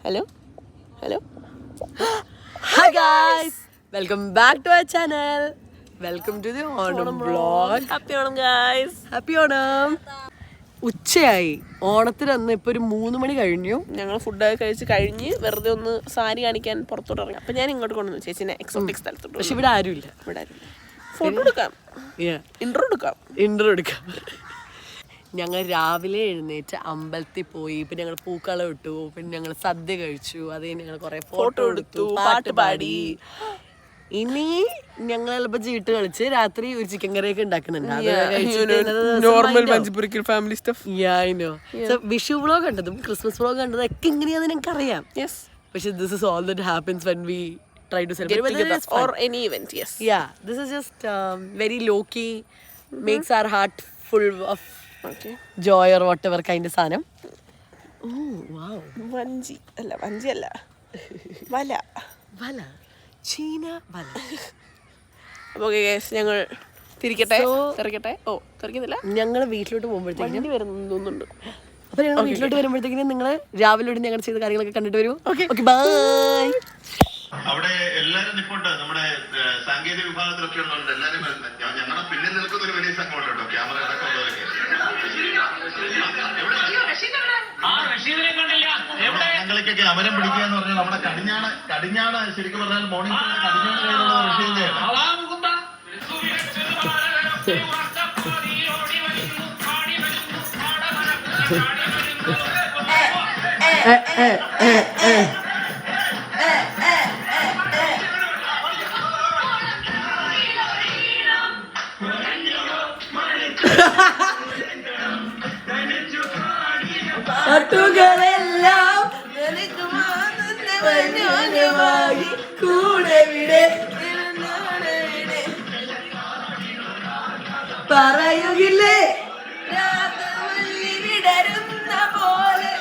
Hello? Hello? Hi guys! Welcome back to our channel. Welcome to the Onam vlog. Happy Onam guys! Happy Onam! ഉച്ചയായി. ഓണത്തിന് അന്ന് ഇപ്പൊ ഒരു 3 മണി കഴിഞ്ഞു. ഞങ്ങൾ ഫുഡൊക്കെ കഴിഞ്ഞ് വെറുതെ ഒന്ന് സാരി കാണിക്കാൻ പുറത്തോട്ട് ഇറങ്ങി. അപ്പൊ ഞാൻ ഇങ്ങോട്ട് കൊണ്ടുവന്നു ചേച്ചിനെ എക്സോട്ടിക് സ്ഥലത്തോട്ട്. പക്ഷെ ഇവിടെ ആരുമില്ല. ഫോട്ടോ എടുക്കാം, ഇൻട്രോ എടുക്കാം. ഞങ്ങൾ രാവിലെ എഴുന്നേറ്റ് അമ്പലത്തിൽ പോയി, പിന്നെ ഞങ്ങൾ പൂക്കളം ഇട്ടു, പിന്നെ ഞങ്ങൾ സദ്യ കഴിച്ചു, അത് ഞങ്ങൾ കുറെ ഫോട്ടോ എടുത്തു, പാട്ട് പാടി. ഇനി ഞങ്ങൾ ചിലപ്പോൾ ചീട്ട് കളിച്ച് രാത്രി ഒരു ചിക്കൻ കറിയൊക്കെ ഉണ്ടാക്കുന്നുണ്ട്. വിഷു വ്ളോഗ് കണ്ടതും ക്രിസ്മസ് വ്ളോഗ് കണ്ടതും ഒക്കെ ഇങ്ങനെയാണെന്ന് ഞങ്ങൾക്ക് അറിയാം. പക്ഷെ this is all that happens when we try to celebrate or any event. Yeah, this is just very low key, makes our heart full of joy or whatever kind of സാധനം. Oh wow, വഞ്ചി അല്ല വല ചീന വല. അപ്പോൾ ഞങ്ങൾ തിരിക്കട്ടെ. തിരിക്കുന്നില്ല, ഞങ്ങൾ വീട്ടിലോട്ട് പോകുമ്പോഴത്തേക്കും വരുന്നുണ്ട്. അപ്പൊ ഞങ്ങൾ വീട്ടിലോട്ട് വരുമ്പോഴത്തേക്കും നിങ്ങൾ രാവിലെ ഞങ്ങൾ ചെയ്ത കാര്യങ്ങളൊക്കെ കണ്ടിട്ട് വരൂ. Okay bye. അവിടെ എല്ലാരും നിൽപ്പുണ്ട്. നമ്മുടെ സാങ്കേതിക വിഭാഗത്തിലൊക്കെ ഉള്ളവരുണ്ട്. എല്ലാരും ഞങ്ങളുടെ പിന്നിൽ നിൽക്കുന്ന ഒരു വലിയ സംഘമുണ്ട് കേട്ടോ, ക്യാമറ അടക്കം ഉള്ളവരൊക്കെ. ഞങ്ങൾക്കൊക്കെ അമരം പിടിക്കുക എന്ന് പറഞ്ഞാൽ നമ്മുടെ കടിഞ്ഞാണ് ശരിക്കും പറഞ്ഞാൽ മോർണിംഗ് കടിഞ്ഞാണ് കയ്യിലുള്ള റഷീദയാണ്. പാട്ടുകളെല്ലാം കൂടെ വിടെ പറയുകില്ലേ വിടരുന്ന പോലെ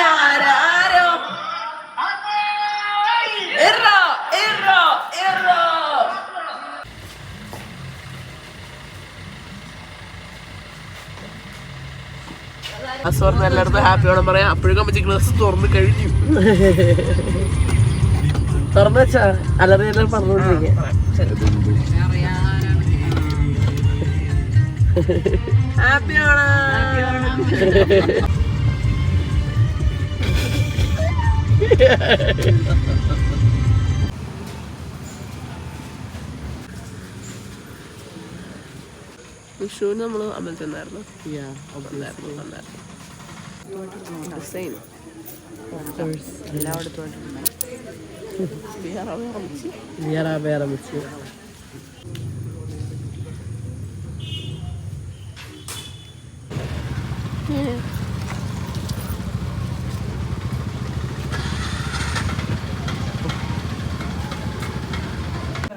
ആരാരോ എറോ എറോ എറോ. അസുവർന്ന് എല്ലായിടത്തും ഹാപ്പി ഓണം പറയാം. അപ്പോഴേക്കും അമ്മച്ചി ഗ്ലാസ് തുറന്ന് കഴിഞ്ഞു. തുറന്നു വെച്ചാ അലറിയെല്ലാം പറഞ്ഞോണ്ടിരിക്കുക. ഹാപ്പി ഓണം. വിഷുവിന് നമ്മൾ അമ്പലത്തിൽ നിന്നായിരുന്നു. എല്ലായിടത്തും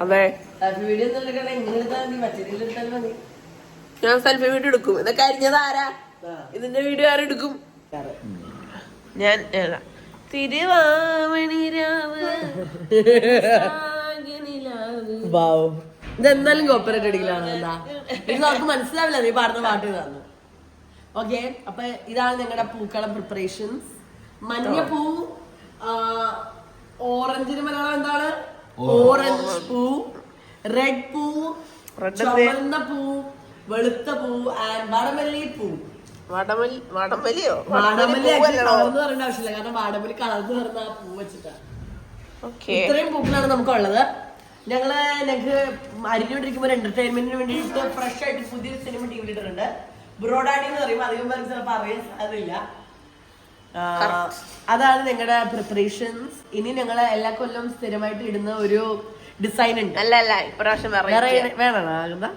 അതെ, ഞാൻ സെൽഫി വീഡിയോ എടുക്കും. ഇതൊക്കെ അരിഞ്ഞത് ആരാ? ഇതിന്റെ വീഡിയോ ആരെടുക്കും? ഞാൻ ഇതെന്തായാലും കോപ്പറേറ്റ് അടിക്കലാണ്. എന്താ ഇത് നമുക്ക് മനസ്സിലാവില്ല, നീ പാടുന്ന പാട്ട് ഇതാണ്. ഓക്കെ, അപ്പൊ ഇതാണ് ഞങ്ങളുടെ പൂക്കളം പ്രിപ്പറേഷൻസ്. മഞ്ഞപ്പൂ, ഓറഞ്ചിന് മലയാളം എന്താണ്? ഓറഞ്ച് പൂ, റെഡ് പൂ, ചുവന്ന പൂ, വെളുത്ത പൂ ആൻഡ് വാടമല്ലി പൂ. വാടമല്ലിയോ? വാടമല്ലി കളർന്ന് പറയേണ്ട ആവശ്യമില്ല, കാരണം വാടമല്ലി കളർന്ന് പറഞ്ഞ ആ പൂ വെച്ചിട്ടാണ്. ഇത്രയും പൂക്കളാണ് നമുക്കുള്ളത്. ഞങ്ങൾക്ക് അരിഞ്ഞുകൊണ്ടിരിക്കുമ്പോൾ ഒരു എന്റർടൈൻമെന്റിന് വേണ്ടിയിട്ട് ഫ്രഷ് ആയിട്ട് പുതിയൊരു സിനിമ ടി വി ഇട്ടിട്ടുണ്ട്. ബ്രോഡാഡി എന്ന് പറയുമ്പോൾ അധികം പേർക്ക് ചിലപ്പോൾ അറിയാൻ സാധ്യതയില്ല. അതാണ് ഞങ്ങളുടെ പ്രിപ്പറേഷൻസ്. ഇനി ഞങ്ങൾ എല്ലാ കൊല്ലവും സ്ഥിരമായിട്ട് ഇടുന്ന ഒരു ഡിസൈൻ ഉണ്ട്. അല്ല ഇപ്രാവശ്യം വേണം.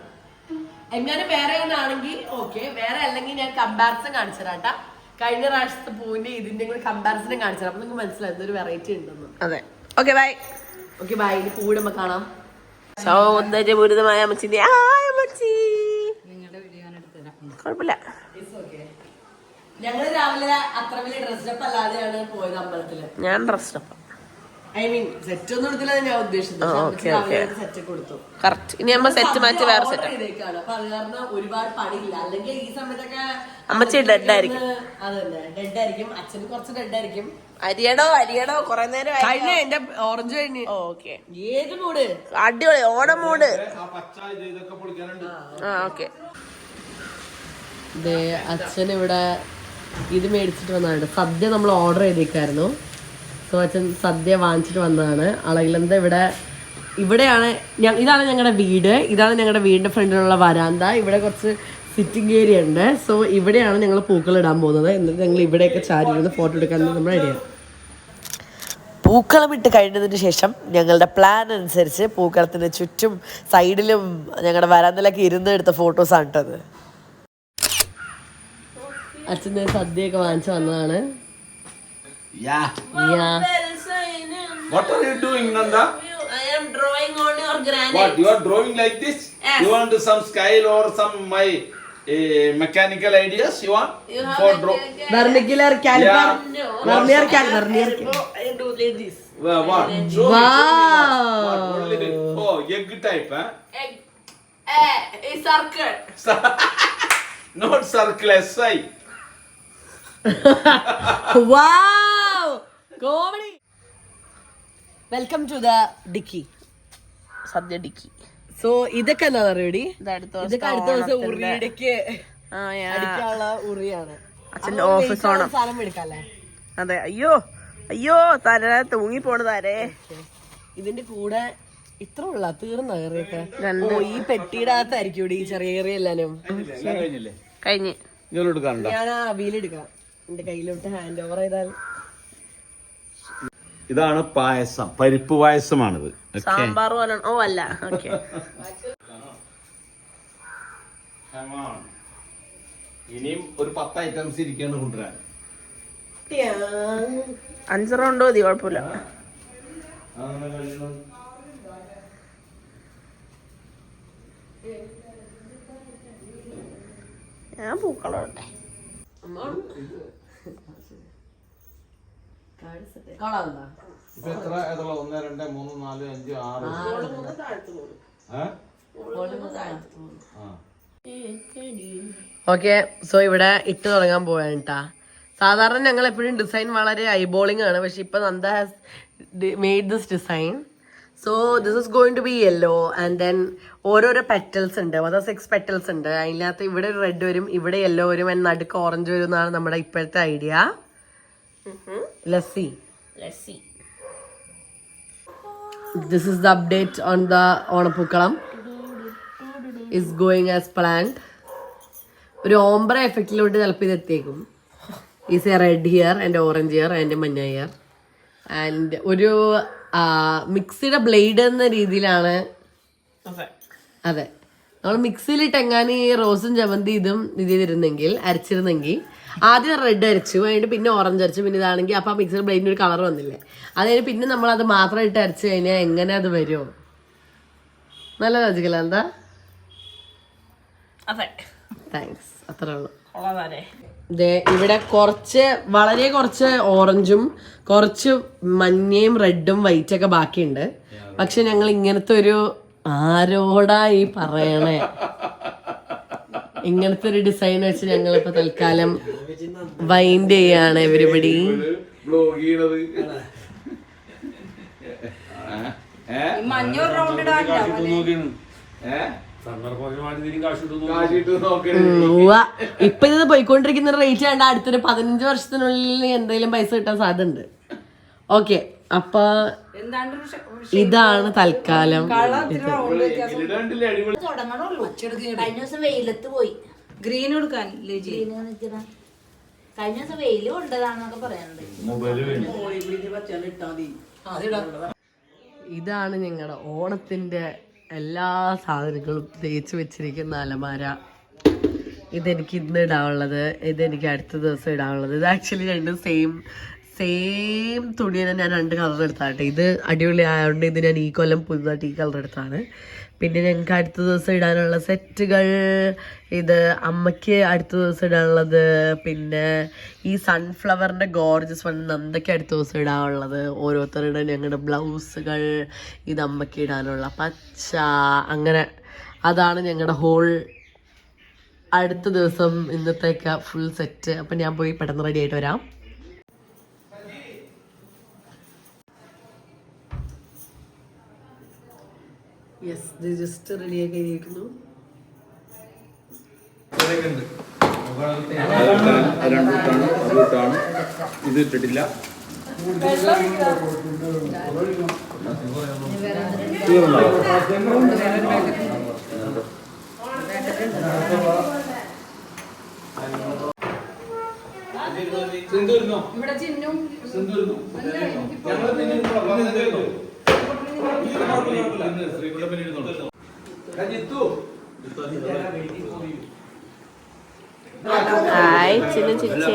എങ്ങനെ വേറെ ആണെങ്കിൽ ഓക്കെ, വേറെ അല്ലെങ്കിൽ ഞാൻ കമ്പാരിസൺ കാണിച്ചു തരാട്ടാ. കഴിഞ്ഞ പ്രാവശ്യത്തെ പൂവിന്റെ ഇതിന്റെ കൂടെ കമ്പാരിസൺ കാണിച്ചു തരാം. അപ്പൊ നിങ്ങൾക്ക് മനസ്സിലായി എന്തൊരു വെറൈറ്റി ഉണ്ടെന്ന്. അതെ, ഓക്കെ ബൈ. ഇനി പൂവിടുമ്പോ കാണാം. സൗന്ദര്യപൂരിതമായ അമ്മച്ചിന്റെ കുഴപ്പമില്ല. ഞങ്ങള് രാവിലെ അത്ര വലിയ ഡ്രസ്സപ്പ് അല്ലാതെയാണ് പോയത് അമ്പലത്തില്. ഞാൻ ഡ്രസ്സപ്പ് ഐ മീൻ സെറ്റ് ഒന്നും എടുത്തില്ല ഞാൻ ഉദ്ദേശിച്ചത്. സെറ്റ് കൊടുത്തു. കറക്റ്റ്. ഇനി അമ്മ സെറ്റ് മാറ്റി വേറെ സെറ്റ്. അപ്പൊ അത് കാരണം ഒരുപാട് പണിയില്ല. അല്ലെങ്കിൽ ഈ സമയത്തൊക്കെ അമ്മച്ചി ഡെഡായിരിക്കും. അതന്നെ ഡെഡായിരിക്കും. അച്ഛന് കുറച്ച് ഡെഡായിരിക്കും. അരിയടോ കൊറേ നേരം കഴിഞ്ഞ എന്റെ ഓറഞ്ച് കഴിഞ്ഞ്. ഓക്കെ, ഏത് മൂഡ്? അടിപൊളി ഓണം മൂഡ്. ഓക്കെ. അച്ഛൻ ഇവിടെ ഇത് മേടിച്ചിട്ട് വന്നതാണ്. സദ്യ നമ്മൾ ഓർഡർ ചെയ്തേക്കായിരുന്നു. സോ അച്ഛൻ സദ്യ വാങ്ങിച്ചിട്ട് വന്നതാണ്. അളകിലെന്താ ഇവിടെയാണ് ഇതാണ് ഞങ്ങളുടെ വീട്. ഇതാണ് ഞങ്ങളുടെ വീടിന്റെ ഫ്രണ്ടിലുള്ള വരാന്ത. ഇവിടെ കുറച്ച് സിറ്റിംഗ് ഏരിയ ഉണ്ട്. സോ ഇവിടെയാണ് ഞങ്ങൾ പൂക്കൾ ഇടാൻ പോകുന്നത്. എന്നിട്ട് ഞങ്ങൾ ഇവിടെയൊക്കെ ചാരി ഇരുന്ന് ഫോട്ടോ എടുക്കാൻ നമ്മുടെ ഐഡിയ. പൂക്കളം ഇട്ട് കഴിഞ്ഞതിന് ശേഷം ഞങ്ങളുടെ പ്ലാൻ അനുസരിച്ച് പൂക്കളത്തിന് ചുറ്റും സൈഡിലും ഞങ്ങളുടെ വരാന്തയിലൊക്കെ ഇരുന്ന് എടുത്ത ഫോട്ടോസാണ് കേട്ടത്. അച്ഛൻ്റെ സദ്യയൊക്കെ വാങ്ങിച്ചു വന്നതാണ്. What are you doing, Nanda? I am drawing on your granite. What, you are drawing like this? Yes. You want some scale or some my mechanical ideas you want? You have for a draw? Vernacular caliper. Yeah. Vernier caliper. I do like this. What? Show Wow. me. What? Only oh, egg type, huh? Egg. A circle. Not circle, SI. Wow! Comedy. Welcome to the Dicky. Sadya dicky. So ഇതൊക്കെ എന്താ പറയുക? ഇതൊക്കെ അടുത്ത ദിവസം ഉറിയിടയ്ക്ക് അടിക്കാനുള്ള ഉറിയാണ്. അച്ഛന്റെ office Onam. സാധനം എടുക്കാല്ലേ? അതെ. അയ്യോ തര തൂങ്ങി പോണ താരേ. ഇതിന്റെ കൂടെ ഇത്ര ഉള്ള തീർന്ന കറിയൊക്കെ. ഈ പെട്ടിയുടെ അകത്തായിരിക്കും ഈ ചെറിയ ചെറിയ എല്ലാനും. കഴിഞ്ഞ് ഞാൻ ആ അവിയിലെടുക്കാം. എന്റെ കയ്യിലോട്ട് ഹാൻഡ് ഓവർ ചെയ്താൽ. ഇതാണ് പായസം, പരിപ്പ് പായസമാണിത്. സാമ്പാർ പോലെ. ഓ അല്ല. ഓക്കെ. ഇനിയും ഒരു 10 ഐറ്റംസ് ഇരിക്കാണ് കൊണ്ടുവരാൻ. 5 റൗണ്ട് മതി, കുഴപ്പമില്ല. ഞാൻ പൂക്കളോട്ടെ. ഇപ്പൊ എത്ര 1 2 3 4 5 6 ഓക്കെ. സോ ഇവിടെ ഇട്ട് തുടങ്ങാൻ പോവാണ് കേട്ടാ. സാധാരണ ഞങ്ങൾ എപ്പോഴും ഡിസൈൻ വളരെ ഐബോളിംഗ് ആണ്. പക്ഷെ ഇപ്പൊ Nanda has made this design. So this is going to be yellow and then ഓരോരോ പെറ്റൽസ് ഉണ്ട്. അതായത് 6 പെറ്റൽസ് ഉണ്ട്. അതിനകത്ത് ഇവിടെ റെഡ് വരും, ഇവിടെ യെല്ലോ വരും, ആൻഡ് നടുക്ക് ഓറഞ്ച് വരും എന്നാണ് നമ്മുടെ ഇപ്പോഴത്തെ idea. Lassi. This is the update on the Onapookalam. Is going as planned. ഒരു ഓംബ്ര എഫക്റ്റിലോട്ട് ചിലപ്പോൾ ഇത് എത്തിയേക്കും. Is a red here and orange here and മഞ്ഞ ഹിയർ ആൻഡ് ഒരു മിക്സിയുടെ ബ്ലേഡ് എന്ന രീതിയിലാണ്. അതെ, നമ്മൾ മിക്സിയിലിട്ട് എങ്ങാനും ഈ റോസും ജമന്തി ഇതും ഇത് ചെയ്തിരുന്നെങ്കിൽ അരച്ചിരുന്നെങ്കിൽ ആദ്യം റെഡ് അരച്ചു, കഴിഞ്ഞിട്ട് പിന്നെ ഓറഞ്ച് അരച്ചു, പിന്നെ ഇതാണെങ്കിൽ അപ്പം ആ മിക്സിയുടെ ബ്ലേഡിന് ഒരു കളർ വന്നില്ലേ. അതായത് പിന്നെ നമ്മളത് മാത്രം ഇട്ട് അരച്ചു കഴിഞ്ഞാൽ എങ്ങനെ അത് വരുമോ? നല്ല ലോജിക്കല്ല എന്താ? താങ്ക്സ്. അത്രേ ഉള്ളൂ. ഇവിടെ വളരെ കുറച്ച് ഓറഞ്ചും കുറച്ച് മഞ്ഞയും റെഡും വൈറ്റ് ഒക്കെ ബാക്കിയുണ്ട്. പക്ഷെ ഞങ്ങൾ ഇങ്ങനത്തെ ഒരു ആരോടാ ഈ പറയണേ, ഇങ്ങനത്തെ ഒരു ഡിസൈൻ വെച്ച് ഞങ്ങൾ ഇപ്പൊ തൽക്കാലം വൈൻഡ് ചെയ്യാണ്. എവരിബഡി ഇപ്പൊ ഇത് പോയിക്കൊണ്ടിരിക്കുന്ന റേറ്റ് കണ്ട അടുത്തൊരു 15 വർഷത്തിനുള്ളിൽ എന്തെങ്കിലും പൈസ കിട്ടാൻ സാധ്യത ഉണ്ട്. ഓക്കെ, അപ്പൊ ഇതാണ് തൽക്കാലം. കഴിഞ്ഞ ദിവസം വെയിലത്ത് പോയി ഗ്രീൻ കൊടുക്കാൻ കഴിഞ്ഞ ദിവസം വെയില് കൊണ്ടതാണെന്നൊക്കെ പറയാനുണ്ട്. ഇതാണ് ഞങ്ങളുടെ ഓണത്തിന്റെ എല്ലാ സാധനങ്ങളും തേച്ച് വെച്ചിരിക്കുന്ന അലമാര. ഇതെനിക്ക് ഇന്ന് ഇടാനുള്ളത്, ഇതെനിക്ക് അടുത്ത ദിവസം ഇടാനുള്ളത്. ഇത് ആക്ച്വലി രണ്ടും സെയിം തുണി തന്നെ ഞാൻ 2 കളർ എടുത്താട്ടെ. ഇത് അടിപൊളി ആയതുകൊണ്ട് ഇത് ഞാൻ ഈ കൊല്ലം പുതുതായിട്ട് ഈ കളർ എടുത്താണ്. പിന്നെ ഞങ്ങൾക്ക് അടുത്ത ദിവസം ഇടാനുള്ള സെറ്റുകൾ, ഇത് അമ്മയ്ക്ക് അടുത്ത ദിവസം ഇടാനുള്ളത്, പിന്നെ ഈ സൺഫ്ലവറിൻ്റെ ഗോർജസ് വൺ നന്ദയ്ക്ക് അടുത്ത ദിവസം ഇടാനുള്ളത്, ഓരോരുത്തരുടെ ഞങ്ങളുടെ ബ്ലൗസുകൾ, ഇത് അമ്മയ്ക്ക് ഇടാനുള്ള പച്ച, അങ്ങനെ അതാണ് ഞങ്ങളുടെ ഹോൾ അടുത്ത ദിവസം ഇന്നത്തേക്ക് ഫുൾ സെറ്റ്. അപ്പം ഞാൻ പോയി പെട്ടെന്ന് റെഡി ആയിട്ട് വരാം. യെസ്, ഇത് ജസ്റ്റ് റെഡിയായി കഴിഞ്ഞിരിക്കുന്നു. ഇത് ഇട്ടിട്ടില്ല. ഇവിടെ ചിഹ്നം ഹായ് ചിന്നു ചിരിച്ചേ.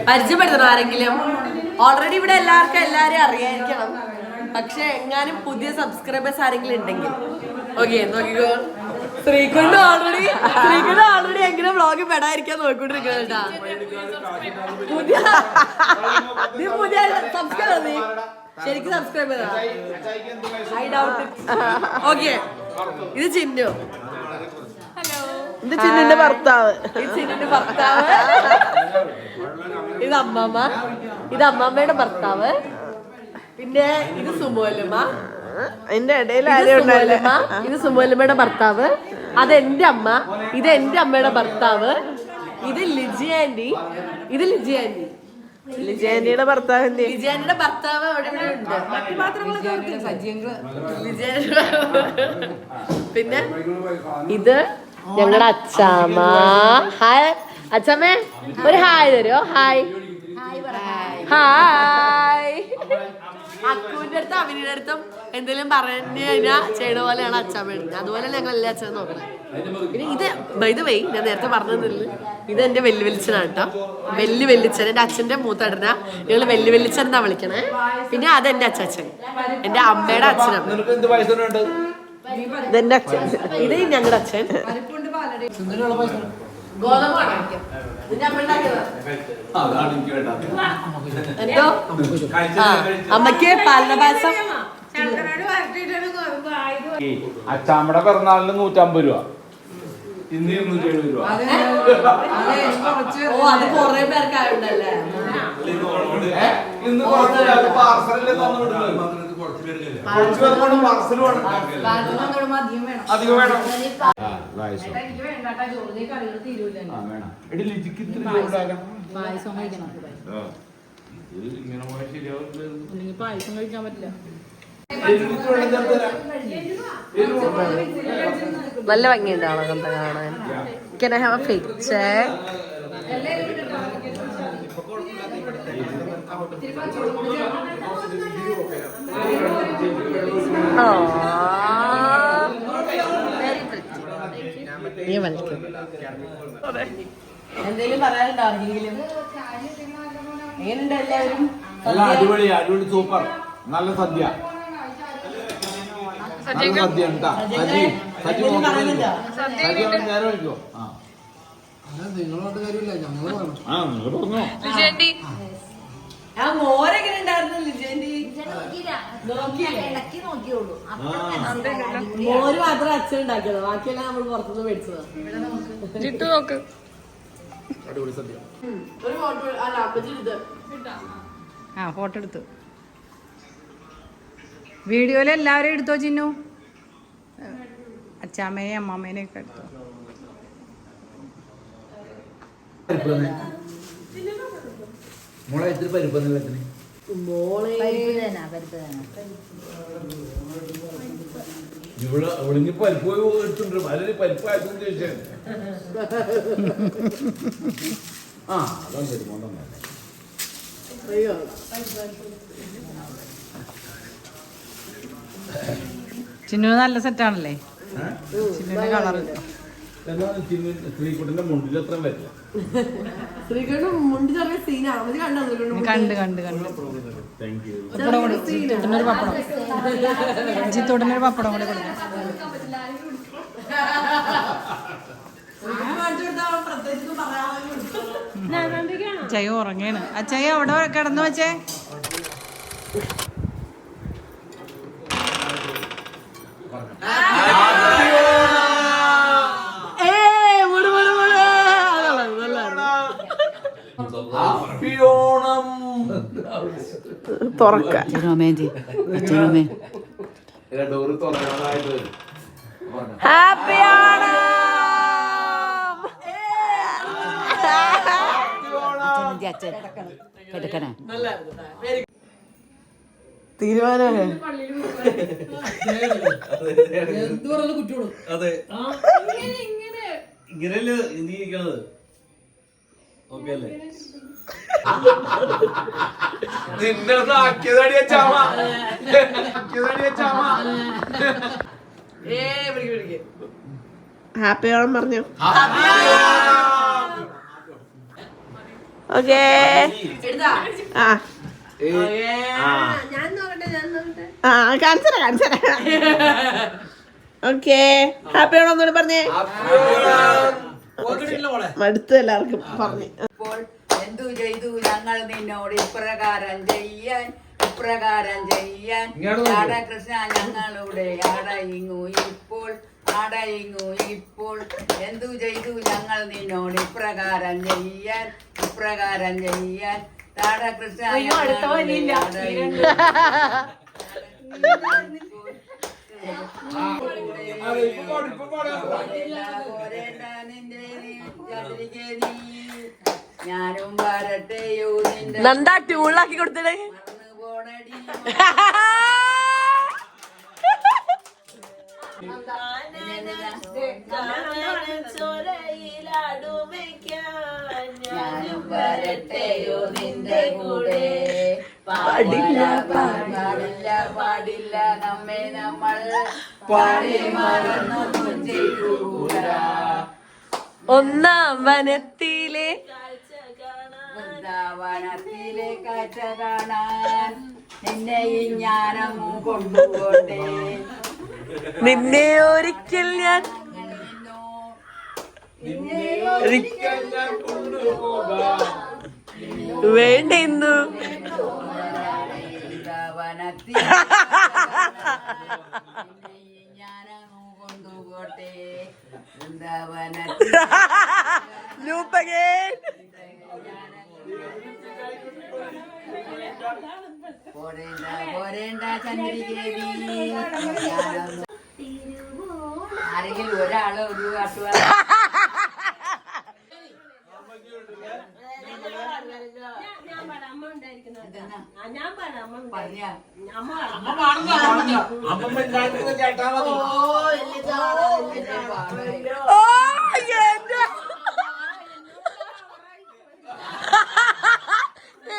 പരിചയപ്പെടുത്തണം ആരെങ്കിലും. ഓൾറെഡി ഇവിടെ എല്ലാരെയും അറിയാതിരിക്കണം, പക്ഷെ എങ്ങാനും പുതിയ സബ്സ്ക്രൈബേഴ്സ് ആരെങ്കിലും ഉണ്ടെങ്കിൽ ഓക്കെ നോക്കിക്കോ. ശ്രീകുണ്ട് ഓൾറെഡി എങ്ങനെ വ്ളോഗിൽ പെടാതിരിക്കാൻ നോക്കിക്കൊണ്ടിരിക്കുന്നുണ്ടാ. പുതിയ സബ്സ്ക്രൈബ് നീ ശരിക്കും സബ്സ്ക്രൈബ് ചെയ്താ. I doubt. ഓക്കെ, ഇത് ചിന്നു. ഇത് ചിന്നിന്റെ ഭർത്താവ്. ഇത് അമ്മമ്മ. ഇത് അമ്മമ്മയുടെ ഭർത്താവ്. പിന്നെ ഇത് സുമോലമ്മ. എന്റെ ഇടയിൽ ഇത് സുമോലമ്മയുടെ ഭർത്താവ്. അത് എന്റെ അമ്മ. ഇത് എന്റെ അമ്മയുടെ ഭർത്താവ്. ഇത് ലിജി ആന്റി. ലിജാൻഡിയുടെ ഭർത്താവ്. ലിജാൻഡിയുടെ ഭർത്താവ് അവിടെ ഉണ്ട്. പിന്നെ ഇത് ഞങ്ങളുടെ അച്ചാമ്മ. ഹായ് അച്ചാമ്മേ, ഒരു ഹായ് തരുമോ? Hi hi. അക്കുവിന്റെ അടുത്തും അവിനിയുടെ അടുത്തും എന്തെങ്കിലും പറഞ്ഞു കഴിഞ്ഞാൽ ചെയ്യണ പോലെയാണ് അച്ചാമ്മ എടുക്കുന്നത്. അതുപോലെ ഞങ്ങൾ എല്ലാ അച്ഛനും നോക്കണം. പിന്നെ ഇത് ബൈ ദ വേ ഞാൻ നേരത്തെ പറഞ്ഞതില്ല, ഇത് എന്റെ വെല്ലുവിളിച്ചനാണ് കേട്ടോ. വെല്ലുവിളിച്ചൻ എന്റെ അച്ഛന്റെ മൂത്തടന. ഞങ്ങൾ വെല്ലുവിളിച്ചൻ എന്നാ വിളിക്കണേ. പിന്നെ അതെന്റെ അച്ഛൻ, എന്റെ അമ്മയുടെ അച്ഛനാണ്. ഇതെന്റെ അച്ഛൻ. ഇത് ഞങ്ങളുടെ അച്ഛൻ. ഗോതമ്പാണ് എന്തോ അമ്മക്ക് പാലന പായസം. അച്ചാമ്മയുടെ പിറന്നാളിന് 150 രൂപ, ഇന്ന് 270 രൂപ. ഓ, അത് കൊറേ പേർക്കായുണ്ടല്ലേ. ഇന്ന് പാർസലല്ലേ തന്നു. അധികം വേണം. പായസം കഴിക്കാൻ പറ്റില്ല. നല്ല ഭംഗിയുണ്ടാവണം കണ്ട കാണാൻ. Can I have a picture? എന്തെങ്കിലും പറയാനുണ്ടോ ആർക്കെങ്കിലും? എങ്ങനെയുണ്ട് എല്ലാവരും? അടിപൊളി സൂപ്പർ. നല്ല സദ്യ. സദ്യ നേരം വയ്ക്കോ? നിങ്ങളോട്ട് കാര്യമില്ല, ഞങ്ങള് പറഞ്ഞു. ആ മോരെങ്ങനെ ഉണ്ടായിരുന്നു ലിജാൻഡി? മോര് മാത്രം അച്ഛൻ ഉണ്ടാക്കിയതോ? ബാക്കിയെല്ലാം നമ്മൾ പുറത്തുനിന്ന് മേടിച്ചതാ. അടിപൊളി സദ്യ. ഒരു ഫോട്ടോ ഫോട്ടോ എടുത്തു. വീഡിയോയിൽ എല്ലാവരും എടുത്തോ ചിന്നു? അച്ചാമ്മേനെയും അമ്മാമ്മേനെയും ഒക്കെ എടുത്തോ? മോളെ ഇത്തിരി പരിപ്പൊന്നുള്ളതിന് ഇവിടെ പരിപ്പ് എടുത്തിട്ടുണ്ട്. വളരെ പരിപ്പായിരുന്നു ചോദിച്ചാൽ അതാണ് തരുമോണ്ടോ. ചിന്നു നല്ല സെറ്റാണല്ലേ? ചിന്നുവിന്റെ കളർ ശ്രീകുട്ടന്റെ മുണ്ടിൽ അത്ര വരില്ല. ശ്രീകണ്ഠൻ മുണ്ടി ചെറിയ സീനാണ് അത് കണ്ടോ? കണ്ട് കണ്ട് കണ്ട് പപ്പടം കൂടി ജിത്തോട്ടനൊരു പപ്പടം ജിത്തോട്ടനൊരു പപ്പടം കൂടി കൊടുക്കാം. അച്ചയ ഉറങ്ങാണ്. അച്ചയ അവിടെ കിടന്നു വെച്ചേ. തുറക്കാം. ഹാപ്പി ഓണം. തീരുമാനമേ അതെ ഇങ്ങനെയല്ലേ നീ ഇരിക്കണത്? ഓക്കെ അല്ലേ? നിന്നെ ആക്കിയതടിയ ചാമ ഹാപ്പി ഓണം പറഞ്ഞു. ഓക്കേ കാണിച്ചരാ. ഓക്കേ ഹാപ്പി ഓണം ഒന്നുകൂടി പറഞ്ഞേ. മടുത്തു എല്ലാവർക്കും പറഞ്ഞു. എന്തു ചെയ്തു ഞങ്ങൾ നിന്നോട് ഇപ്രകാരം ചെയ്യാൻ രാധാകൃഷ്ണ ഞങ്ങളുടെ അടയിങ്ങു ഇപ്പോൾ എന്തു ചെയ്തു ഞങ്ങൾ നിന്നോട് ഇപ്രകാരം ചെയ്യാൻ രാധാകൃഷ്ണ ഞാനും വരട്ടെയോ നന്ദാ ട്യൂളാക്കി കൊടുത്തേ. ഞാനും വരട്ടെയോ നിന്റെ കൂടെ പാടില്ല നമ്മെ നമ്മൾ പാടി മറന്നൊന്നും ചെയ്തുകൂടാ. ഒന്നാം വനത്തിലെ വൃന്ദാവനത്തിലെ കാഴ്ച കാണാൻ നിന്നെയും ഞാനങ്ങും കൊണ്ടുപോട്ടെ. നിന്നെ ഒരിക്കൽ ഞാൻ വേണ്ടെന്നു വൃന്ദാവനത്തിൽ ഞാനങ്ങും കൊണ്ടുപോട്ടെ. വൃന്ദാവനത്തിൽ പോരേണ്ട ചന്ദ്രികേവി. ആരെങ്കിലും ഒരാള് ഒരു കാട്ടുവാ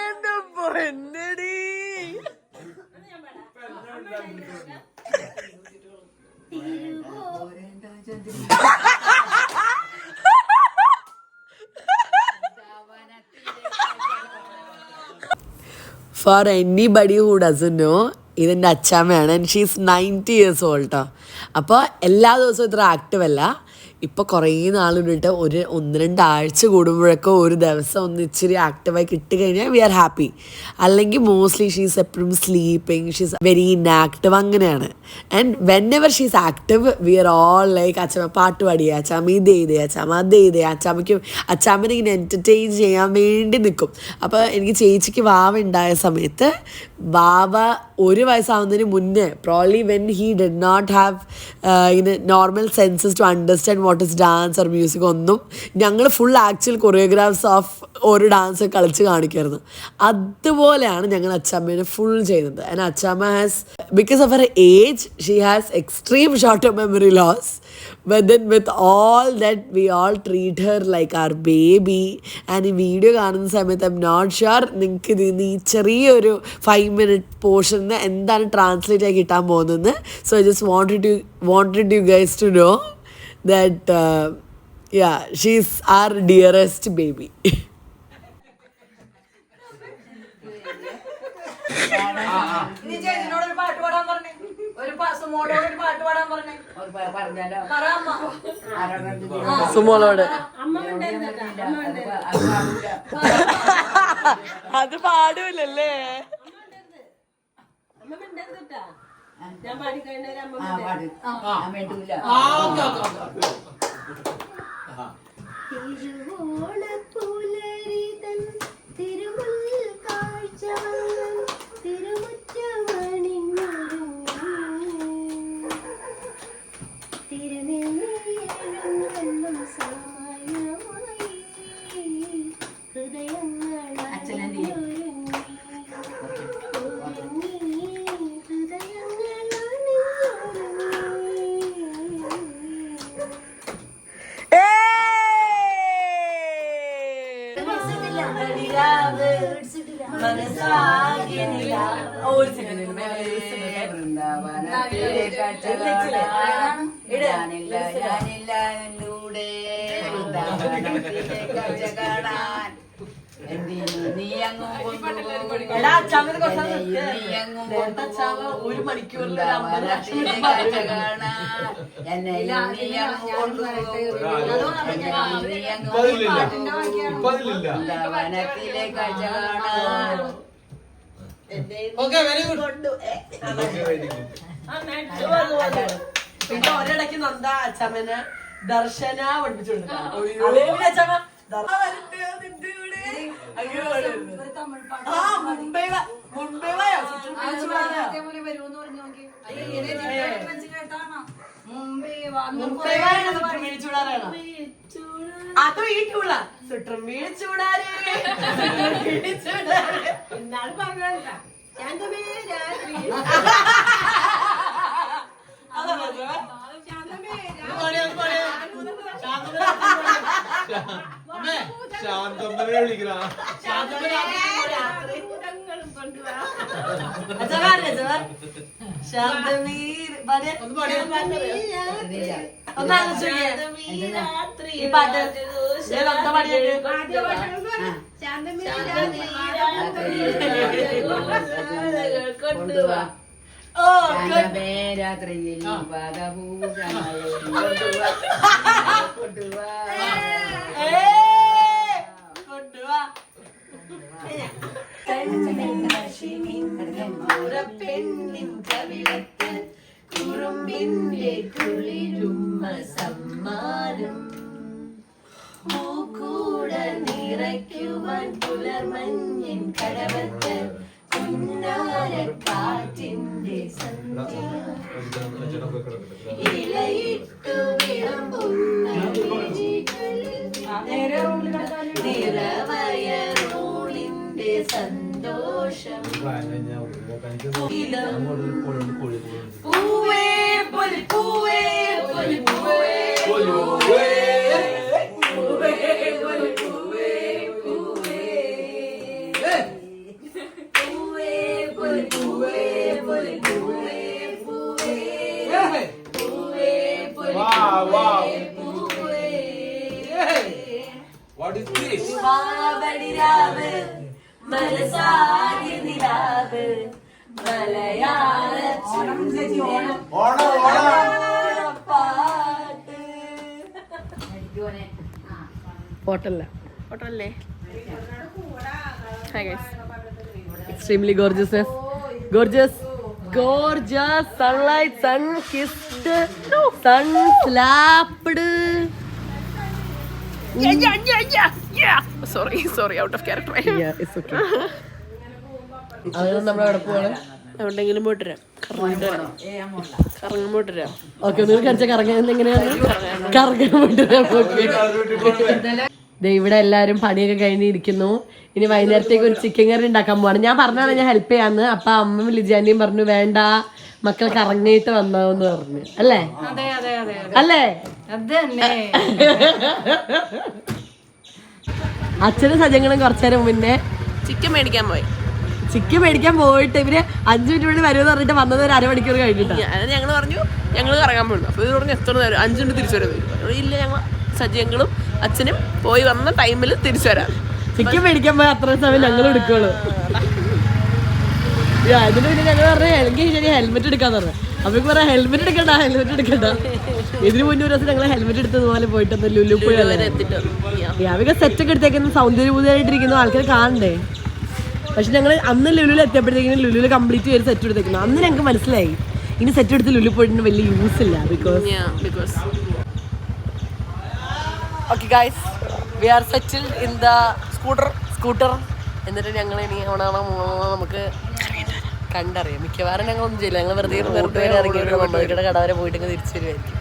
എന്റെ പൊന്നടി. For anybody who doesn't know, ഇതെൻ്റെ അച്ചാമ്മയാണ്. ആൻഡ് ഷീസ് 90 years old കേട്ടോ. അപ്പോൾ എല്ലാ ദിവസവും ഇത്ര ആക്റ്റീവ് അല്ല. ഇപ്പോൾ കുറേ നാളിട്ട് ഒരു 1-2 ആഴ്ച കൂടുമ്പോഴൊക്കെ ഒരു ദിവസം ഒന്ന് ഇച്ചിരി ആക്റ്റീവായി കിട്ടിക്കഴിഞ്ഞാൽ വി ആർ ഹാപ്പി. അല്ലെങ്കിൽ മോസ്റ്റ്ലി ഷീസ് എപ്പോഴും സ്ലീപ്പിങ്, ഷീസ് വെരി ഇൻആക്റ്റീവ് അങ്ങനെയാണ്. And whenever she's active we are all like Achamma പാട്ട് പാടിയ അച്ചാമ്മ ഇത് ചെയ്തേ അച്ചാമ്മ അത് ചെയ്തേ അച്ചാമ്മനെ ഇങ്ങനെ എൻ്റർടൈൻ ചെയ്യാൻ വേണ്ടി നിൽക്കും. അപ്പോൾ എനിക്ക് ചേച്ചിക്ക് വാവ ഉണ്ടായ സമയത്ത് വാവ 1 വയസ്സാവുന്നതിന് മുന്നേ probably when he did not have ഇങ്ങനെ normal senses to understand what is dance or music ഒന്നും ഞങ്ങൾ ഫുൾ ആക്ച്വൽ കൊറിയോഗ്രാഫ്സ് ഓഫ് ഒരു ഡാൻസ് കളിച്ച് കാണിക്കുമായിരുന്നു. അതുപോലെയാണ് ഞങ്ങൾ അച്ചാമ്മേനെ ഫുൾ ചെയ്യുന്നത്. And Achamma has because of her age she has extreme short term memory loss. But then with all that we all treat her like our baby. And ഈ video കാണുന്ന സമയത്ത് ഐ എം നോട്ട് ഷുവർ നിങ്ങൾക്ക് ഇതിന് ഈ ചെറിയൊരു 5-minute പോർഷന് എന്താണ് translate ആയി കിട്ടാൻ പോകുന്നത്. So I just wanted you guys to know that Yeah, she's our dearest baby. നീ ചേച്ചിനോട് ഒരു പാട്ട് പാടാൻ പറഞ്ഞേ, ഒരു സുമോളോട് ഒരു പാട്ട് പാടാൻ പറഞ്ഞേ. പറഞ്ഞാലോ പറ അമ്മ. സുമോളോട് അത് പാടൂലല്ലേ. ഞാൻ പാടിക്കഴിഞ്ഞാൽ അമ്മ തിരുവോണപ്പുലരിതൻ തിരുമുൽ കാഴ്ചവന്നൻ തിരുമുറ്റമണിഞ്ഞൊരുങ്ങി തിരുനെല്ലിയെഴുന്നെന്നും സഹായമായി ഹൃദയങ്ങളൊരുങ്ങി ഒരു മണിക്കൂറിൽ പിന്നെ ഒരിടയ്ക്ക് നന്ദ അച്ഛമ്മന് ദർശന പഠിപ്പിച്ചു മുംബൈ അത് വീട്ടുള്ള ചുറ്റും വീഴ്ചൂടാരേ എന്നാലും പറഞ്ഞ ശാന്തമ്മനെ വിളിക്കണ കൊണ്ടുവാ രാത്രിയിൽ കൊണ്ടുവാ പെണ്ണിൻ കവിളത്ത് കുറുമ്പിന്റെ കുളിരുമ്മ സമ്മാനം മൂക്കൂട നിറയ്ക്കുവാൻ പുലർമഞ്ഞിൻ കടവത്ത് കുഞ്ഞാരക്കാറ്റിന്റെ സന്ധ്യ ഇലയിട്ടു വിളമ്പുന്ന നിറവയറൂണിന്റെ സന്തോഷം പൂവേ പൊലി പൂവേ പൊലി പൂവേ പൂവേ What is this? Hotel. Hi guys. Extremely gorgeous. Gorgeous. Sunlight, sun kissed, sun slapped. Yeah. Sorry, out of character. Yeah, it's okay. നമ്മൾ എവിടെ പോവാണ്? എവിടെങ്കിലും പോയിട്ടരാം. കറങ്ങാൻ പോയിട്ടരാം. ഓക്കെ, നിങ്ങൾ കഴിച്ച കറങ്ങാൻ എങ്ങനെയാണ്? കറങ്ങാൻ പോയിട്ടരാം. ഇവിടെ എല്ലാവരും പണിയൊക്കെ കഴിഞ്ഞിരിക്കുന്നു. ഇനി വൈകുന്നേരത്തേക്ക് ഒരു ചിക്കൻ കറി ഉണ്ടാക്കാൻ പോവാണ്. ഞാൻ പറഞ്ഞാണ് ഞാൻ ഹെൽപ്പ് ചെയ്യാന്ന്. അപ്പൊ അമ്മ ലിജാനിയും പറഞ്ഞു വേണ്ട, മക്കൾ കറങ്ങിയിട്ട് വന്നോന്ന് പറഞ്ഞു. അല്ലേ? അല്ലേ? അച്ഛനും സജങ്ങളും കുറച്ചേരം മുന്നേ ചിക്കൻ മേടിക്കാൻ പോയിട്ട് ഇവര് 5 മിനിറ്റ് വേണ്ടി വരുമെന്ന് പറഞ്ഞിട്ട് വന്നത് ഒരു അരമണിക്കൂർ കഴിഞ്ഞിട്ട് ഞങ്ങൾ പറഞ്ഞു ഞങ്ങൾ കറങ്ങാൻ പോകുന്നു. അപ്പൊ ഇവർ പറഞ്ഞു എത്ര നേരം 5 മിനിറ്റ് തിരിച്ചു വരുന്നത്. ഇല്ല, ഞങ്ങൾ സജ്ജങ്ങളും അച്ഛനും പോയി വന്ന ടൈമിൽ തിരിച്ചു വരാം. ചിക്കൻ മേടിക്കാൻ പോയി അത്ര സമയം ഞങ്ങൾ എടുക്കുള്ളൂ. ഇതിന് പിന്നെ ഞങ്ങൾ പറഞ്ഞ എനിക്ക് ശരി ഹെൽമെറ്റ് എടുക്കാന്ന് പറഞ്ഞു. അപ്പൊ പറയാം ഹെൽമെറ്റ് എടുക്കണ്ട. ഇതിന് മുന്നേ ഒരു ദിവസം ഞങ്ങൾ ഹെൽമെറ്റ് എടുത്തതുപോലെ പോയിട്ട് ലുലു പോയി അവർക്ക് സെറ്റ് ഒക്കെ എടുത്തേക്കുന്ന സൗന്ദര്യപൂതയായിട്ടിരിക്കുന്ന ആൾക്കാർ കാണണ്ടേ. പക്ഷെ ഞങ്ങൾ അന്ന് ലുലുവിൽ എത്തിയപ്പോഴത്തേക്കും ലുലുവിൽ കംപ്ലീറ്റ് ചെയ്ത് സെറ്റ് എടുത്തേക്കുന്നു. അന്ന് ഞങ്ങൾക്ക് മനസ്സിലായി ഇനി സെറ്റ് എടുത്ത് ലുലു പോയിട്ട് വലിയ യൂസ് ഇല്ല. Because okay guys, we are settled in the scooter. എന്നിട്ട് ഞങ്ങൾ ഇനി നമുക്ക് കണ്ടറിയാം. മിക്കവാറും ഞങ്ങളൊന്നും ചെയ്യില്ല. ഞങ്ങൾ വെറുതെ ഇറങ്ങിയിട്ട് നമ്മളുടെ കട വരെ പോയിട്ട് തിരിച്ചു വരുമായിരിക്കും.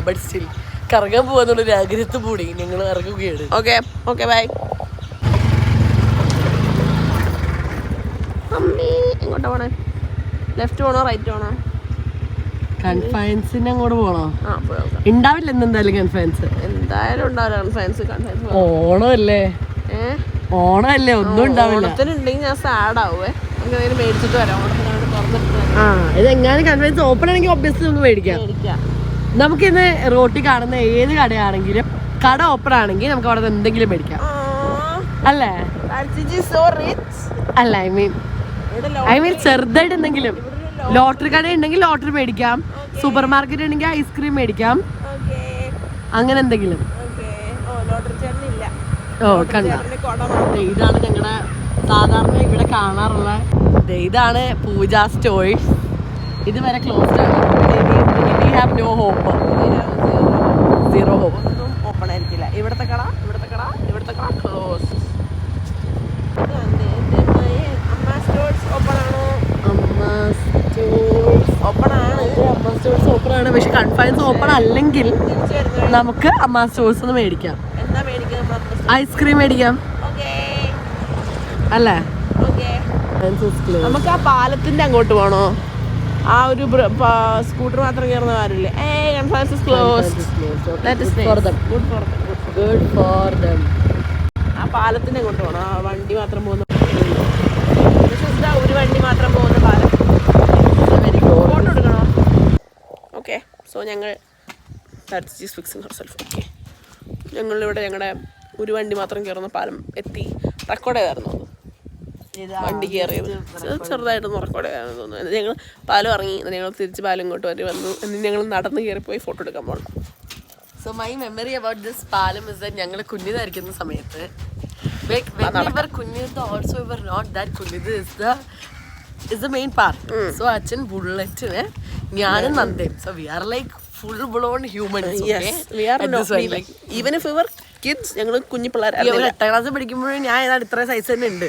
ബട്ട് സ്റ്റിൽ കറങ്ങാൻ പോവാന്നുള്ളൊരു ആഗ്രഹത്ത് കൂടി ഞങ്ങൾ ഇറങ്ങുകയാണ്. Okay bye. അമ്മേ എങ്ങോട്ടാ പോണേ? ലെഫ്റ്റ് പോണോ റൈറ്റ് പോണോ? കൺഫൈൻസിന് അങ്ങോട്ട് പോണോ? ഉണ്ടാവില്ല എന്തായാലും കൺഫൈൻസ് എന്തായാലും ഉണ്ടാവില്ല. കൺഫൈൻസ് ഓണമല്ലേ ഒന്നും ഉണ്ടാവില്ല. ഓണത്തിനുണ്ടെങ്കിൽ ഞാൻ സാഡ് ആവുമേ. നമുക്ക് മേടിച്ചിട്ട് വരാം. ഓണത്തിനാണ് തുറന്നിട്ട് ഇത് എങ്ങാനും കൺഫൈൻസ് ഓപ്പൺ ആണെങ്കിൽ ഒബ്വിയസ്ലി നമുക്ക് മേടിക്കാം. നമുക്കിന്ന് റോട്ടിൽ കാണുന്ന ഏത് കടയാണെങ്കിലും കട ഓപ്പൺ ആണെങ്കിൽ നമുക്ക് അവിടെ എന്തെങ്കിലും മേടിക്കാം അല്ലേ? അല്ല ഐ മീൻ ചെറുതായിട്ട് എന്തെങ്കിലും. ലോട്ടറി കട ഉണ്ടെങ്കിൽ ലോട്ടറി മേടിക്കാം. സൂപ്പർ മാർക്കറ്റ് ഉണ്ടെങ്കിൽ ഐസ്ക്രീം മേടിക്കാം. അങ്ങനെ എന്തെങ്കിലും. കണ്ട ഇതാണ് ഞങ്ങളുടെ സാധാരണ ഇവിടെ കാണാറുള്ള ഇതാണ് പൂജ സ്റ്റോഴ്സ്. ഇതുവരെ ക്ലോസ്ഡ് ആണ്. No hope, zero hope. Open ആയിരിക്കില്ല. ഇവിടുത്തെ കട ക്ലോസ്. ഓപ്പൺ ആണ്. പക്ഷെ കൺഫൈൻസ് ഓപ്പൺ അല്ലെങ്കിൽ നമുക്ക് അമ്മ സ്റ്റോഴ്സ് ഒന്ന് മേടിക്കാം. ഐസ്ക്രീം മേടിക്കാം അല്ലേ? നമുക്ക് ആ പാലത്തിന്റെ അങ്ങോട്ട് പോണോ? ആ ഒരു സ്കൂട്ടർ മാത്രം കയറുന്ന കാര്യമില്ലേ? ആ പാലത്തിന്റെ അങ്ങോട്ട് പോണോ? ആ വണ്ടി മാത്രം പോകുന്ന ഒരു വണ്ടി മാത്രം പോകുന്ന പാലം. ഫോട്ടോ എടുക്കണോ? ഓക്കെ, സോ ഞങ്ങൾ ഞങ്ങളിവിടെ ഞങ്ങളുടെ ഒരു വണ്ടി മാത്രം കയറുന്ന പാലം എത്തി. റെക്കോർഡ് ചെയ്തായിരുന്നു വണ്ടി കയറിയത്. ചെറുതായിട്ടൊന്ന് റെക്കോർഡ് ചെയ്തായിരുന്നു തോന്നുന്നു. ഞങ്ങൾ പാലം ഇറങ്ങി. ഞങ്ങൾ തിരിച്ച് പാലം ഇങ്ങോട്ട് വന്നു. എന്നിട്ട് ഞങ്ങൾ നടന്ന് കയറിപ്പോയി ഫോട്ടോ എടുക്കാൻ പോകണം. So my memory about this palam is that ഞങ്ങൾ കുഞ്ഞിതായിരിക്കുന്ന സമയത്ത് ഓൾസോ ഇവർ നോട്ട് ദാറ്റ് കുഞ്ഞിത് is the main part. So അച്ഛൻ ബുള്ളറ്റിന് ഞാനും നന്ദയും. So we are like full blown humans. Yes, we are not like even if we were kids. ഞങ്ങൾ കുഞ്ഞു പിള്ളേരായിരുന്നു. 8ാം class പഠിക്കുമ്പോഴും ഞാൻ ഏതാണ്ട് ഇത്ര സൈസ് തന്നെ ഉണ്ട്.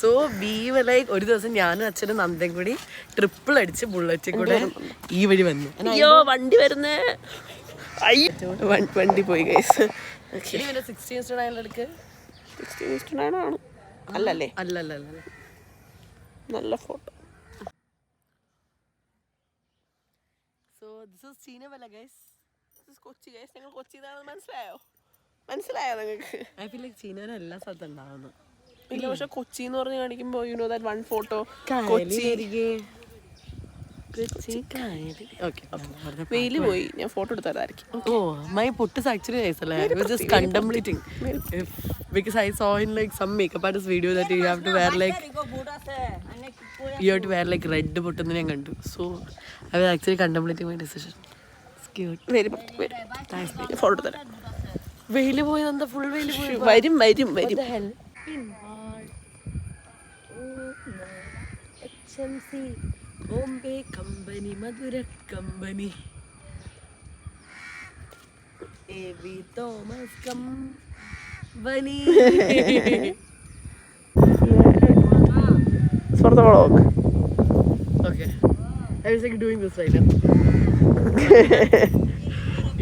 സോ we were like ഒരു ദിവസം ഞാനും അച്ഛനും നന്ദയും കൂടി ട്രിപ്പിൾ അടിച്ച് ബുള്ളറ്റിൽ കൂടെ ഈ വഴി വന്നു. അയ്യോ വണ്ടി വരുന്നേ. വണ്ടി പോയി ഗൈസ്. 16:9 ആണ് അല്ലല്ലേ? അല്ലല്ല നല്ല photo. So this is Cheenavala guys. This is Kochi guys. ഞങ്ങൾ കൊച്ചിയിലാണെന്ന് മനസ്സിലായോ നിങ്ങൾക്ക്? ഐ ഫീൽ ലൈക്ക് ചീനവല എല്ലാ സ്ഥലത്തും ഉണ്ടാവുന്നു. ഇല്ല, പക്ഷെ കൊച്ചി എന്ന് പറഞ്ഞ് കാണിക്കുമ്പോൾ you know that one photo Kochi. വെയില് പോയി. ഞാൻ photo എടുത്തായിരിക്കും. Oh, my put is actually nice. I was just contemplating because I saw in like some makeup artist video that you have to wear like red put and then kandu. So I was actually contemplating my decision. It's cute. Very Thanks. Photo എടുത്തരാം. വെയില് പോയി എന്താ full വെയില് പോയി. വരും. What the hell? HMC Bombay company Madhura company AB Thomas company. For the vlog. Okay. I was like doing this right now.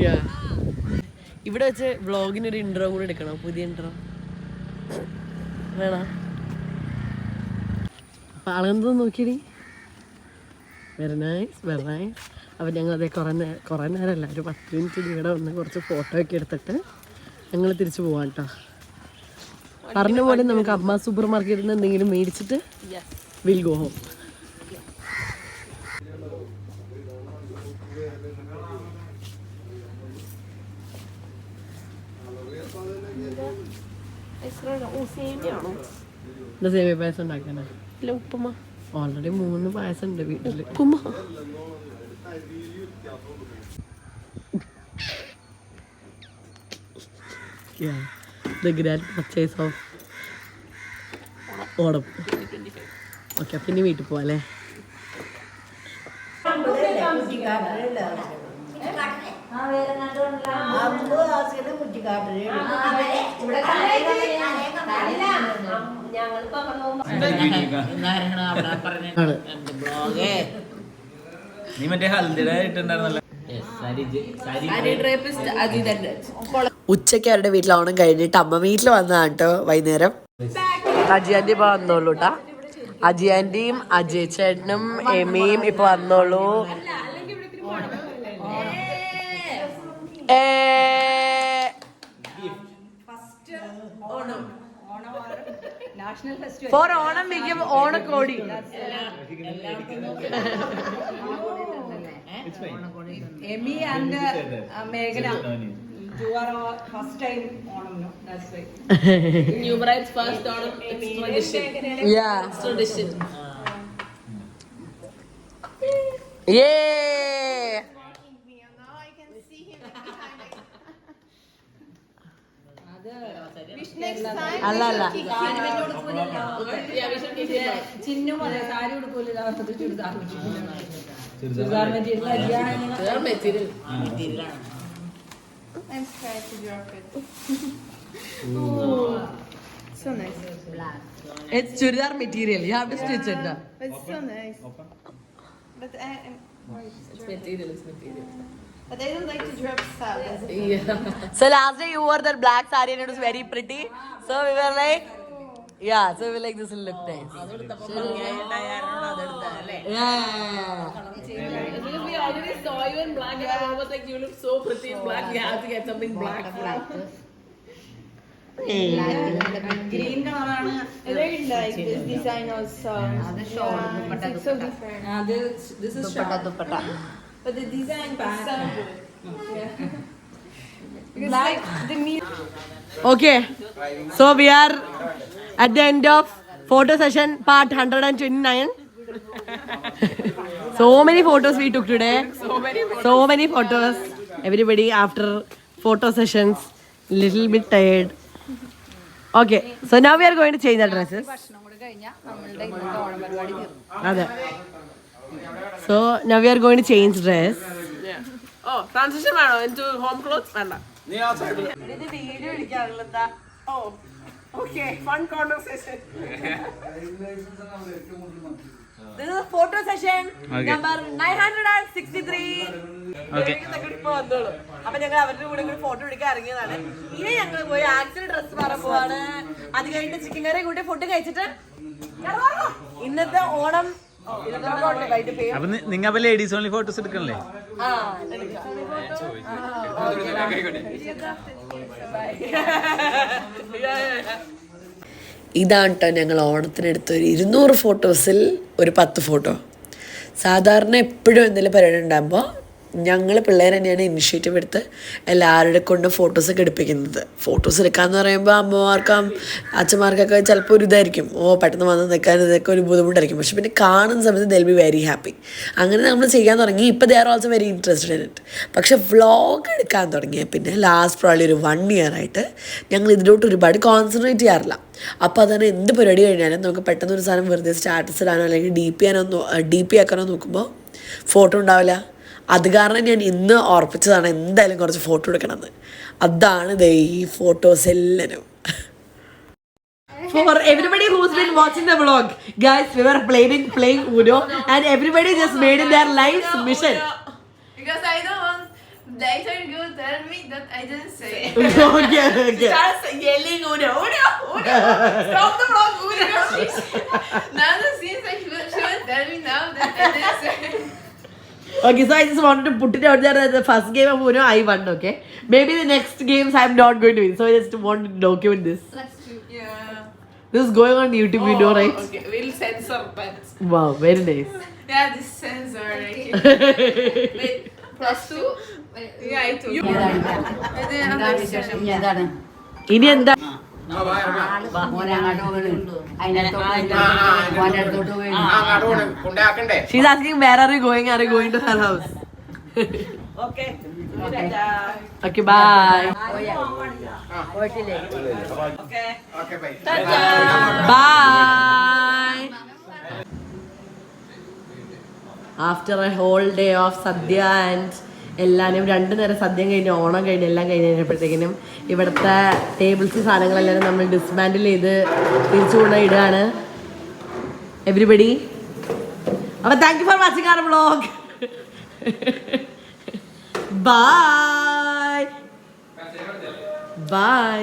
Yeah. ഇവിടെ വെച്ച് വ്ളോഗിന് ഒരു ഇൻട്രോ കൂടെ എടുക്കണം. പുതിയ ഇൻട്രോ വേണം. അപ്പം ആളെന്തോ നോക്കിയടി. Very nice. അപ്പം ഞങ്ങളത് കുറേ നേരമല്ല, ഒരു 10 മിനിറ്റ് ഇവിടെ വന്ന് കുറച്ച് ഫോട്ടോ ഒക്കെ എടുത്തിട്ട് ഞങ്ങൾ തിരിച്ചു പോവാം കേട്ടോ. പറഞ്ഞ പോലെ നമുക്ക് അമ്മ സൂപ്പർ മാർക്കറ്റിൽ നിന്ന് എന്തെങ്കിലും മേടിച്ചിട്ട് വിൽ ഗോ ഹോം. എന്താ സേമിയ പായസം ഉണ്ടാക്കാനാ? ഉപ്പുമ ഓൾറെഡി 3 പായസം ഉണ്ട് വീട്ടില്. ഉപ്പുമ Yeah, the grand purchase of Onam. Okay, പിന്നെ വീട്ടിൽ പോവാം അല്ലേ? നീ മറ്റേ ഹൽദിയുടെ ഇട്ടുണ്ടായിരുന്നല്ലോ. ഉച്ചയ്ക്ക് അവരുടെ വീട്ടിൽ ഓണം കഴിഞ്ഞിട്ട് അമ്മ വീട്ടിൽ വന്നതാണ് കേട്ടോ. വൈകുന്നേരം അജിയാൻ്റെ ഇപ്പൊ വന്നോളൂ ട്ടാ. അജിയാൻ്റെയും അജയ് ചേട്ടനും എമിയും ഇപ്പൊ വന്നോളൂ. ഫോർ ഓണം വി ഗിവ് ഓണക്കോടി. Emi and Meghna, you are our first time Onam, no? That's right. New bride's first Onam, it's tradition. Yeah. It's tradition. Yay! അല്ല അല്ല, ചിഹ്നം അതെ, സാരി ഉടുക്കൂല, churidar material. I'm scared to drop it. So nice. it's churidar material. You have to stitch it. It's so nice. But it's material. But I don't like to drop stuff. So last day you wore that black saree and it was very pretty. So we were like, yeah. So we were like, this will look nice. Yeah. Because we already saw you in black and I was like, you look so pretty in black. You have to get something black. Green കളറാണ്. I really like this design also. It's so different. This is dupatta. But the design is so good. Yeah. Because like the Okay. So we are at the end of photo session part 129. So many photos we took today. So many photos. Everybody after photo sessions, little bit tired. Okay. So now we are going to change our dresses. Other. So now we are going to change dress. Oh, transition into home clothes. നീ ആ സൈഡിൽ Oh, okay. Fun conversation. This is photo session number 963. അപ്പൊ ഞങ്ങൾ അവരുടെ കൂടെ photo എടുക്കാൻ ഇറങ്ങിയതാണ്. ഇനി ഞങ്ങൾ പോയി ആക്ച്വൽ ഡ്രസ് മാറാൻ പോവാണ്. അത് കഴിഞ്ഞിട്ട് ചിക്കൻ കറി കൂട്ടി ഫുഡ് കഴിച്ചിട്ട് ഇന്നത്തെ ഓണം അപ്പൊ നിങ്ങ ലേഡീസ് ഓൺലി ഫോട്ടോസ് എടുക്കണല്ലേ? ഇതാണ് കേട്ടോ ഞങ്ങൾ ഓണത്തിനെടുത്ത ഒരു 200 ഫോട്ടോസിൽ ഒരു 10 ഫോട്ടോ. സാധാരണ എപ്പോഴും എന്തെങ്കിലും പരിപാടി ഉണ്ടാകുമ്പോൾ ഞങ്ങൾ പിള്ളേർ തന്നെയാണ് ഇനിഷ്യേറ്റീവ് എടുത്ത് എല്ലാവരുടെ കൊണ്ട് ഫോട്ടോസൊക്കെ എടുപ്പിക്കുന്നത്. ഫോട്ടോസ് എടുക്കാമെന്ന് പറയുമ്പോൾ അമ്മമാർക്കും അച്ഛന്മാർക്കൊക്കെ ചിലപ്പോൾ ഒരു ഇതായിരിക്കും, പെട്ടെന്ന് വന്ന് നിൽക്കാൻ ഇതൊക്കെ ഒരു ബുദ്ധിമുട്ടായിരിക്കും. പക്ഷെ പിന്നെ കാണുന്ന സമയത്ത് they will be very happy. അങ്ങനെ നമ്മൾ ചെയ്യാൻ തുടങ്ങി. ഇപ്പോൾ they are also very interested in it. പക്ഷെ വ്ളോഗ് എടുക്കാൻ തുടങ്ങിയ പിന്നെ ലാസ്റ്റ് പ്രോബ്ലി ഒരു 1 year ആയിട്ട് ഞങ്ങൾ ഇതിലോട്ട് ഒരുപാട് കോൺസെൻട്രേറ്റ് ചെയ്യാറില്ല. അപ്പോൾ അതാണ് എന്ത് പരിപാടി കഴിഞ്ഞാലും നമുക്ക് പെട്ടെന്ന് ഒരു സാധനം വെറുതെ സ്റ്റാറ്റസ് ഇടാനോ അല്ലെങ്കിൽ ഡി പി ആക്കാനോ നോക്കുമ്പോൾ ഫോട്ടോ ഉണ്ടാവില്ല. അത് കാരണം ഞാൻ ഇന്ന് ഓർപ്പിച്ചതാണ് എന്തായാലും കുറച്ച് ഫോട്ടോ എടുക്കണമെന്ന്. അതാണ് ദേ ഈ ഫോട്ടോസ് എല്ലാവരും. For everybody who's been watching the vlog, guys, we were playing Uno and everybody just made it their life's mission. Because I don't want later you tell me that I didn't say. Okay. Starts yelling Uno. Stop the vlog, Uno. Now the scenes like she will tell me now that I didn't say. Okay, so I just wanted to put it out there that the first game of Uno I won, okay? Maybe the next games I'm not going to win, so I just want to document this. That's true. Yeah. This is going on YouTube, you know, right? Okay, we'll censor that. Wow, very nice. Yeah, this censor. Right? Wait, +2? Yeah, I told you. വിശേഷം. ഇനി എന്താണ്? ഇനി എന്താ She's asking where are you going? Are you going to her house? Okay. Okay, bye. Bye. After a whole day of sadya and എല്ലാവരും 2 നേരം സദ്യം കഴിഞ്ഞ് ഓണം കഴിഞ്ഞ് എല്ലാം കഴിഞ്ഞപ്പോഴത്തേക്കിനും ഇവിടുത്തെ ടേബിൾസ് സാധനങ്ങളെല്ലാം നമ്മൾ ഡിസ്മാൻഡിൽ ചെയ്ത് തിരിച്ചു കൊണ്ടിടുകയാണ് എവരിബഡി. അപ്പോൾ thank you for watching our vlog. Bye by.